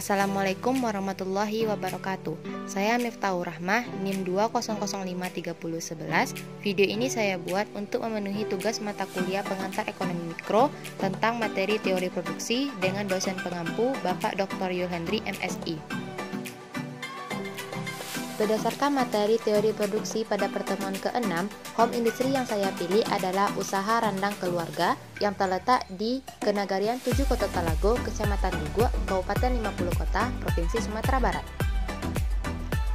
Assalamualaikum warahmatullahi wabarakatuh. Saya Miftahur Rahmah, NIM 200531011. Video ini saya buat untuk memenuhi tugas mata kuliah pengantar ekonomi mikro tentang materi teori produksi dengan dosen pengampu Bapak Dr. Yulhendri MSI. Berdasarkan materi teori produksi pada pertemuan ke-6, home industry yang saya pilih adalah usaha randang keluarga yang terletak di Kenagarian 7 Kota Talago, Kecamatan Dugo, Kabupaten 50 Kota, Provinsi Sumatera Barat.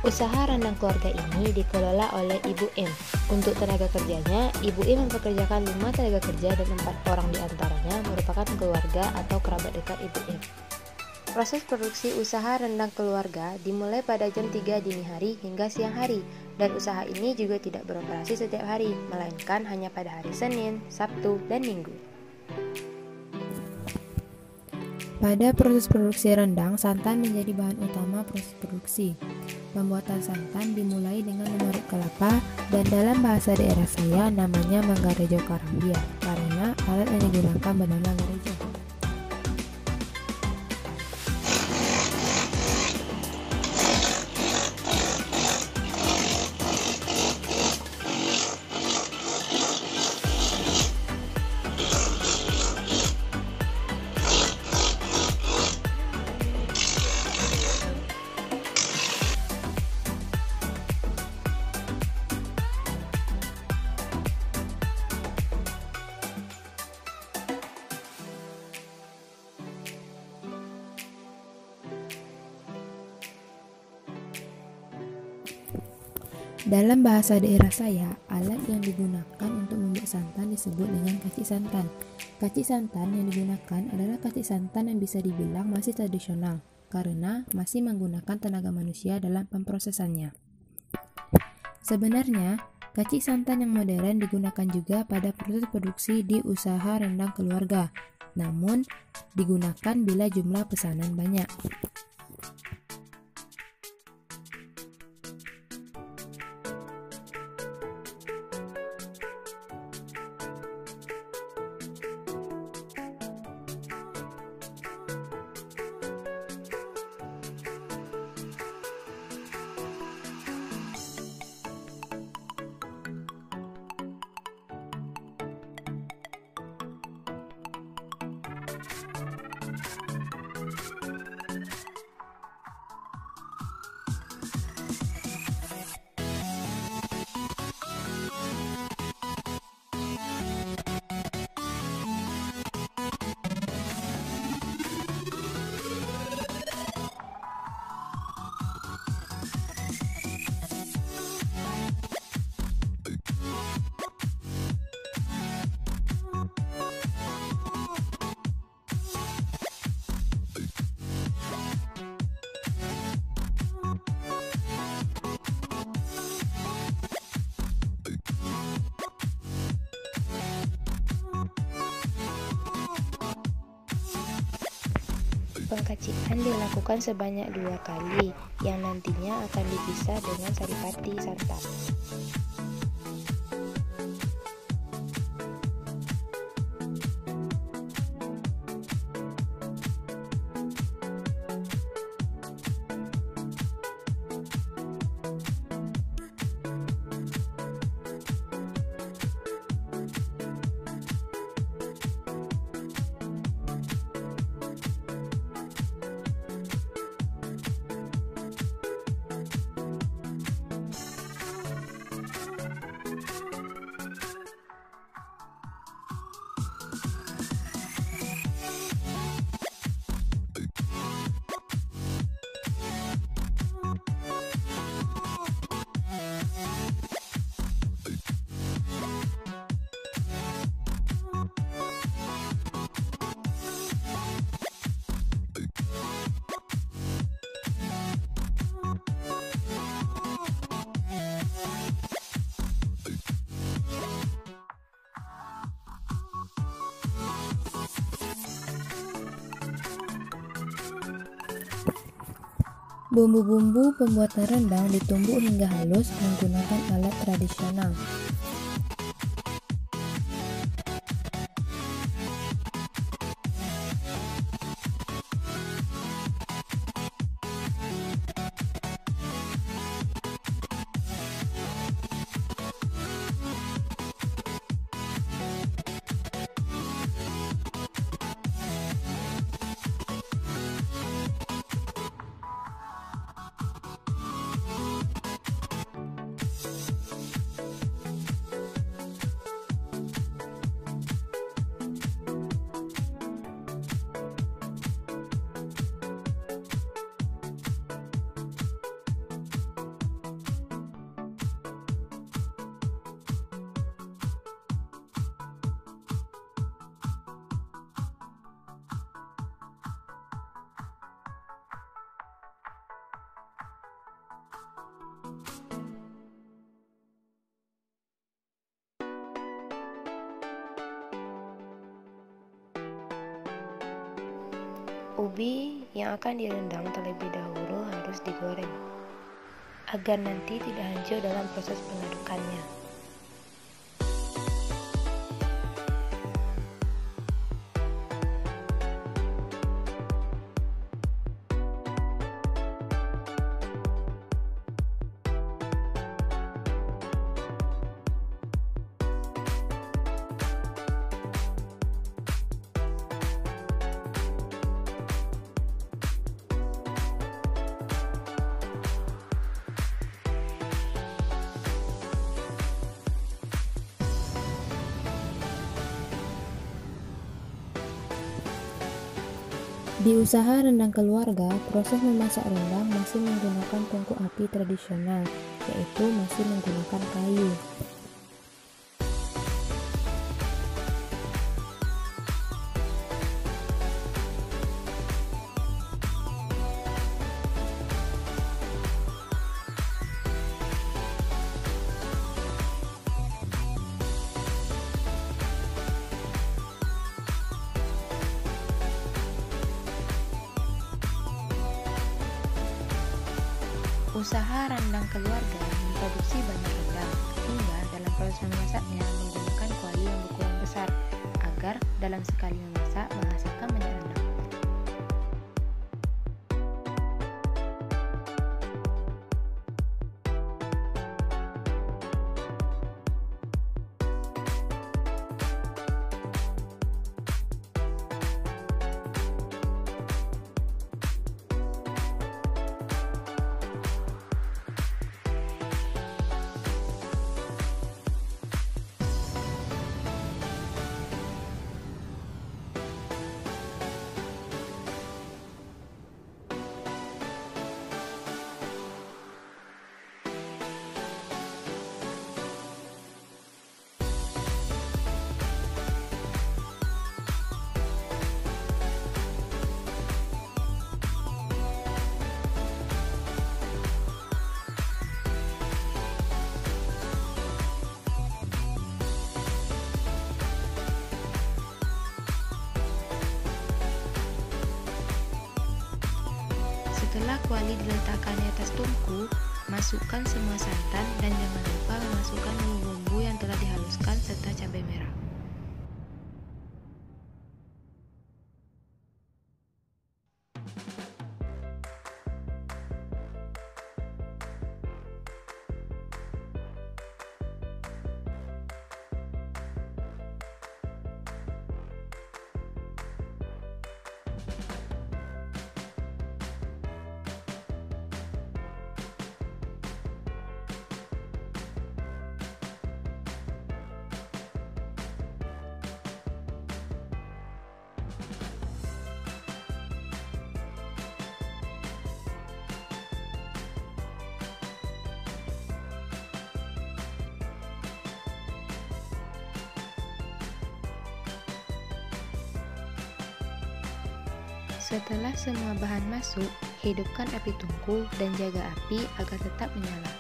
Usaha randang keluarga ini dikelola oleh Ibu M. Untuk tenaga kerjanya, Ibu M mempekerjakan 5 tenaga kerja dan 4 orang diantaranya merupakan keluarga atau kerabat dekat Ibu M. Proses produksi usaha rendang keluarga dimulai pada jam 3 dini hari hingga siang hari, dan usaha ini juga tidak beroperasi setiap hari, melainkan hanya pada hari Senin, Sabtu, dan Minggu. Pada proses produksi rendang, santan menjadi bahan utama proses produksi. Pembuatan santan dimulai dengan mengeruk kelapa, dan dalam bahasa daerah saya namanya manggarejo karambia, karena alat yang digunakan bernama garejo. Dalam bahasa daerah saya, alat yang digunakan untuk membuat santan disebut dengan kacik santan. Kacik santan yang digunakan adalah kacik santan yang bisa dibilang masih tradisional, karena masih menggunakan tenaga manusia dalam pemprosesannya. Sebenarnya, kacik santan yang modern digunakan juga pada proses produksi di usaha rendang keluarga, namun digunakan bila jumlah pesanan banyak. Pengkacikan dilakukan sebanyak 2 kali, yang nantinya akan dipisah dengan saripati santan. Bumbu-bumbu pembuatan rendang ditumbuk hingga halus menggunakan alat tradisional. Ubi yang akan direndang terlebih dahulu harus digoreng, agar nanti tidak hancur dalam proses pengadukannya. Di usaha rendang keluarga, proses memasak rendang masih menggunakan tungku api tradisional, yaitu masih menggunakan kayu. Usaha rendang keluarga memproduksi banyak rendang, hingga dalam proses memasaknya menggunakan kuali yang berukuran besar, agar dalam sekali memasak menghasilkan banyak rendang. Setelah kuali diletakkan di atas tungku, masukkan semua santan dan jangan lupa memasukkan bumbu-bumbu yang telah dihaluskan serta cabai merah. Setelah semua bahan masuk, hidupkan api tungku dan jaga api agar tetap menyala.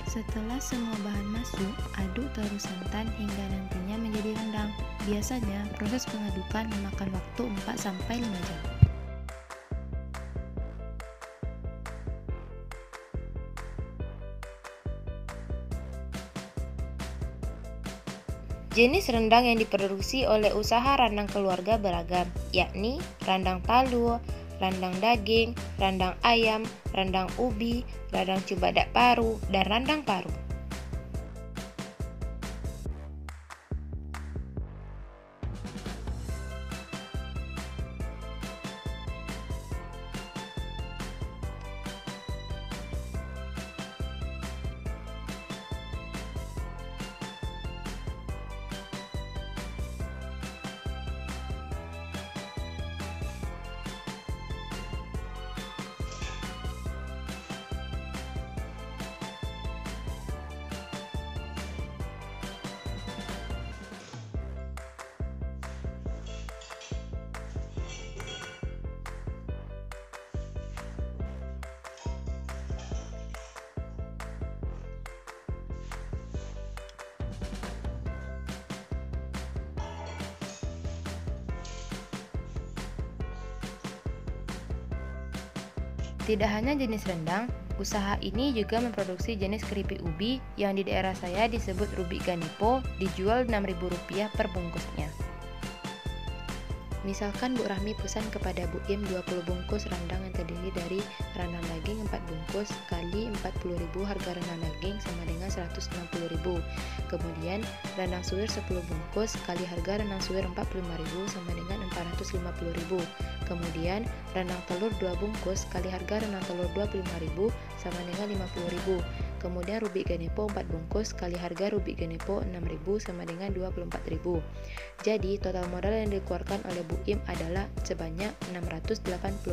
Setelah semua bahan masuk, aduk terus santan hingga nantinya menjadi rendang. Biasanya, proses pengadukan memakan waktu 4-5 jam. Jenis rendang yang diproduksi oleh usaha rendang keluarga beragam, yakni rendang talur, rendang daging, rendang ayam, rendang ubi, rendang cubadak paru, dan rendang paru. Tidak hanya jenis rendang, usaha ini juga memproduksi jenis keripik ubi yang di daerah saya disebut rubik ganepo, dijual Rp6.000 per bungkusnya. Misalkan Bu Rahmi pesan kepada Bu Im 20 bungkus rendang yang terdiri dari rendang daging 4 bungkus kali 40.000, harga rendang daging sama dengan 160.000. Kemudian rendang suwir 10 bungkus kali harga rendang suwir 45.000 sama dengan 450.000. Kemudian rendang telur 2 bungkus kali harga rendang telur 25.000 sama dengan 50.000. Kemudian rubik ganepo 4 bungkus kali harga rubik ganepo 6.000 sama dengan 24.000. Jadi total modal yang dikeluarkan oleh Bu Im adalah sebanyak 684.000.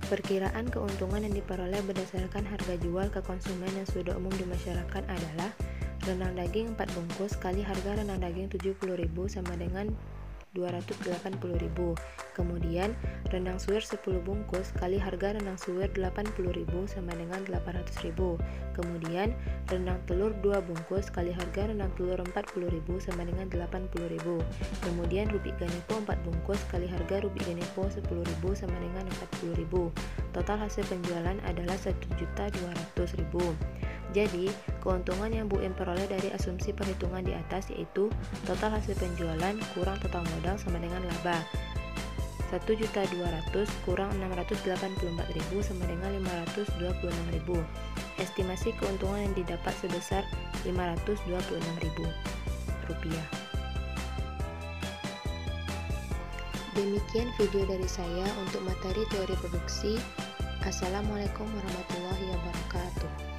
Perkiraan keuntungan yang diperoleh berdasarkan harga jual ke konsumen yang sudah umum di masyarakat adalah rendang daging 4 bungkus kali harga rendang daging 70.000 sama dengan 280.000. Kemudian rendang suwir 10 bungkus kali harga rendang suwir 80.000 sama dengan 800.000. Kemudian rendang telur 2 bungkus kali harga rendang telur 40.000 sama dengan 80.000. Kemudian rubik ganepo 4 bungkus kali harga rubik ganepo 10.000 sama dengan 40.000. Total hasil penjualan adalah 1.200.000. Jadi, keuntungan yang Bu Im peroleh dari asumsi perhitungan di atas yaitu total hasil penjualan kurang total modal sama dengan laba. 1.200.000 kurang 684.000 sama dengan 526.000. Estimasi keuntungan yang didapat sebesar 526.000 rupiah. Demikian video dari saya untuk materi teori produksi. Assalamualaikum warahmatullahi wabarakatuh.